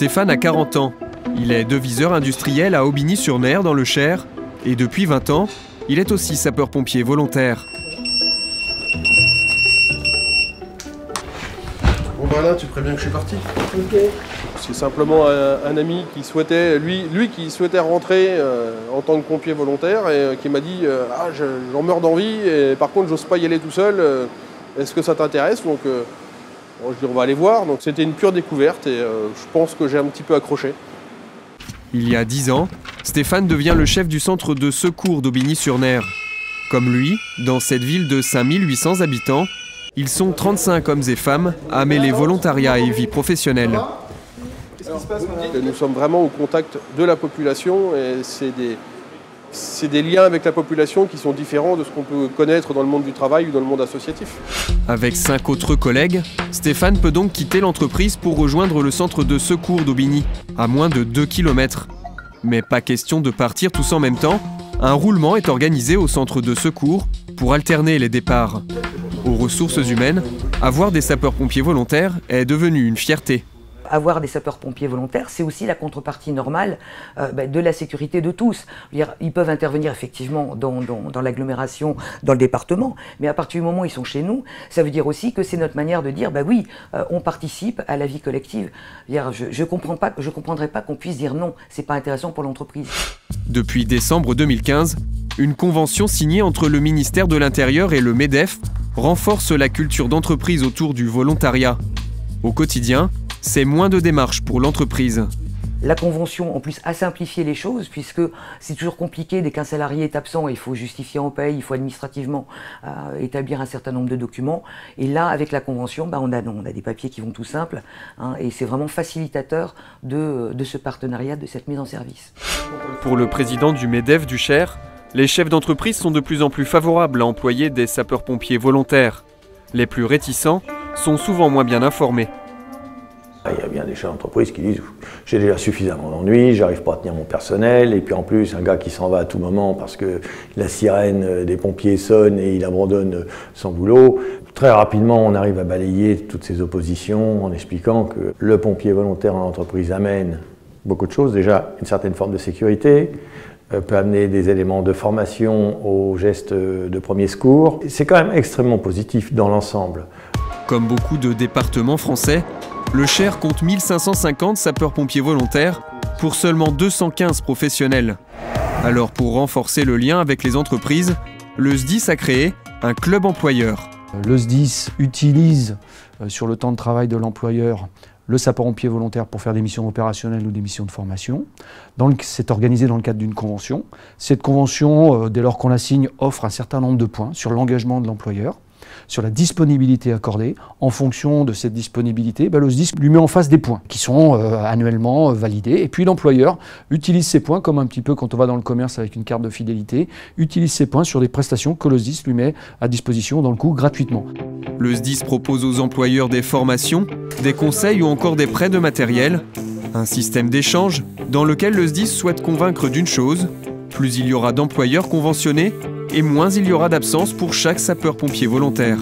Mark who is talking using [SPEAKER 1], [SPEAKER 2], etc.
[SPEAKER 1] Stéphane a 40 ans. Il est deviseur industriel à Aubigny-sur-Ner dans le Cher. Et depuis 20 ans, il est aussi sapeur-pompier volontaire.
[SPEAKER 2] Bon bah là, tu préviens que je suis parti.
[SPEAKER 3] Ok.
[SPEAKER 2] C'est simplement un ami qui souhaitait, lui qui souhaitait rentrer en tant que pompier volontaire et qui m'a dit ah, j'en meurs d'envie et par contre j'ose pas y aller tout seul. Est-ce que ça t'intéresse? Donc bon, je dis on va aller voir. Donc c'était une pure découverte et je pense que j'ai un petit peu accroché.
[SPEAKER 1] Il y a 10 ans, Stéphane devient le chef du centre de secours d'Aubigny-sur-Ner. Comme lui, dans cette ville de 5800 habitants, ils sont 35 hommes et femmes à mêler volontariat et vie professionnelle.
[SPEAKER 2] Nous sommes vraiment au contact de la population et c'est des liens avec la population qui sont différents de ce qu'on peut connaître dans le monde du travail ou dans le monde associatif.
[SPEAKER 1] Avec 5 autres collègues, Stéphane peut donc quitter l'entreprise pour rejoindre le centre de secours d'Aubigny, à moins de 2 km. Mais pas question de partir tous en même temps. Un roulement est organisé au centre de secours pour alterner les départs. Aux ressources humaines, avoir des sapeurs-pompiers volontaires est devenu une fierté.
[SPEAKER 3] Avoir des sapeurs-pompiers volontaires, c'est aussi la contrepartie normale de la sécurité de tous. Ils peuvent intervenir effectivement dans l'agglomération, dans le département, mais à partir du moment où ils sont chez nous, ça veut dire aussi que c'est notre manière de dire, bah oui, on participe à la vie collective. Je comprendrais pas qu'on puisse dire non, c'est pas intéressant pour l'entreprise.
[SPEAKER 1] Depuis décembre 2015, une convention signée entre le ministère de l'Intérieur et le MEDEF renforce la culture d'entreprise autour du volontariat. Au quotidien, c'est moins de démarches pour l'entreprise.
[SPEAKER 3] La convention, en plus, a simplifié les choses, puisque c'est toujours compliqué dès qu'un salarié est absent, il faut justifier en paye, il faut administrativement établir un certain nombre de documents. Et là, avec la convention, on a des papiers qui vont tout simples, et c'est vraiment facilitateur de ce partenariat, de cette mise en service.
[SPEAKER 1] Pour le président du MEDEF du Cher, les chefs d'entreprise sont de plus en plus favorables à employer des sapeurs-pompiers volontaires. Les plus réticents sont souvent moins bien informés.
[SPEAKER 4] Il y a bien des chefs d'entreprise qui disent « j'ai déjà suffisamment d'ennuis, j'arrive pas à tenir mon personnel » et puis en plus un gars qui s'en va à tout moment parce que la sirène des pompiers sonne et il abandonne son boulot. Très rapidement on arrive à balayer toutes ces oppositions en expliquant que le pompier volontaire en entreprise amène beaucoup de choses. Déjà une certaine forme de sécurité, peut amener des éléments de formation aux gestes de premier secours. C'est quand même extrêmement positif dans l'ensemble.
[SPEAKER 1] Comme beaucoup de départements français, le Cher compte 1550 sapeurs-pompiers volontaires pour seulement 215 professionnels. Alors pour renforcer le lien avec les entreprises, le SDIS a créé un club employeur.
[SPEAKER 5] Le SDIS utilise sur le temps de travail de l'employeur le sapeur-pompier volontaire pour faire des missions opérationnelles ou des missions de formation. C'est organisé dans le cadre d'une convention. Cette convention, dès lors qu'on la signe, offre un certain nombre de points sur l'engagement de l'employeur, sur la disponibilité accordée. En fonction de cette disponibilité, le SDIS lui met en face des points qui sont annuellement validés. Et puis l'employeur utilise ces points, comme un petit peu quand on va dans le commerce avec une carte de fidélité, utilise ces points sur des prestations que le SDIS lui met à disposition dans le coût gratuitement.
[SPEAKER 1] Le SDIS propose aux employeurs des formations, des conseils ou encore des prêts de matériel. Un système d'échange dans lequel le SDIS souhaite convaincre d'une chose: plus il y aura d'employeurs conventionnés, et moins il y aura d'absence pour chaque sapeur-pompier volontaire.